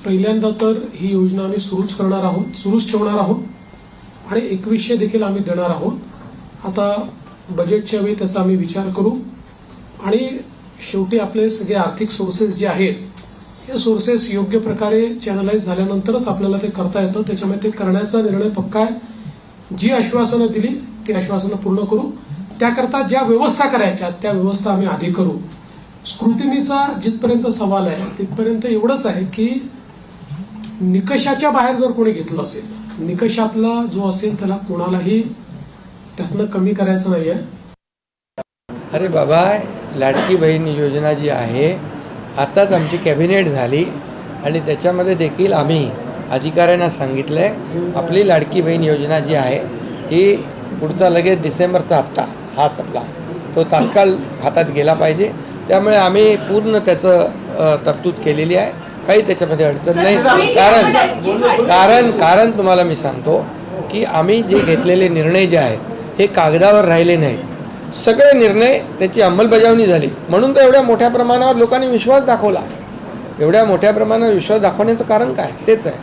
पहिल्यांदा तर ही योजना आम्ही सुरूच ठेवणार आहोत आणि 2100 देखील आम्ही देणार आहोत। आता बजेटच्या वेळी त्याचा आम्ही विचार करू आणि शेवटी आपले सगळे आर्थिक सोर्सेस जे आहेत हे सोर्सेस योग्य प्रकारे चॅनलाइज झाल्यानंतरच आपल्याला ते करता येतं। त्याच्यामुळे ते करण्याचा निर्णय पक्का आहे। जी आश्वासनं दिली ती आश्वासनं पूर्ण करू। त्याकरता ज्या व्यवस्था करायच्या त्या व्यवस्था आम्ही आधी करू। स्क्रुटिनीचा जिथपर्यंत सवाल आहे तिथपर्यंत एवढंच आहे की निकषाच्या बाहेर जर कोणी घेतलं असेल, निकषातला जो असेल त्याला कोणालाही त्यातनं कमी करायचं नाहीये। अरे बाबा, लाडकी बहीण योजना जी आहे आताच आमची कॅबिनेट झाली आणि त्याच्यामध्ये देखील आम्ही अधिकाऱ्यांना सांगितलंय आपली लाडकी बहीण योजना जी आहे ही पुढचा लगेच डिसेंबरचा हप्ता हाच आपला तो तात्काळ खात्यात गेला पाहिजे। त्यामुळे आम्ही पूर्ण त्याचं तरतूद केलेली आहे, काही त्याच्यामध्ये अडचण नाही। कारण तुम्हाला मी सांगतो की आम्ही जे घेतलेले निर्णय जे आहेत हे कागदावर राहिले नाहीत, सगळे निर्णय त्याची अंमलबजावणी झाली। म्हणून तर एवढ्या मोठ्या प्रमाणावर लोकांनी विश्वास दाखवला। एवढ्या मोठ्या प्रमाणावर विश्वास दाखवण्याचं कारण काय? तेच आहे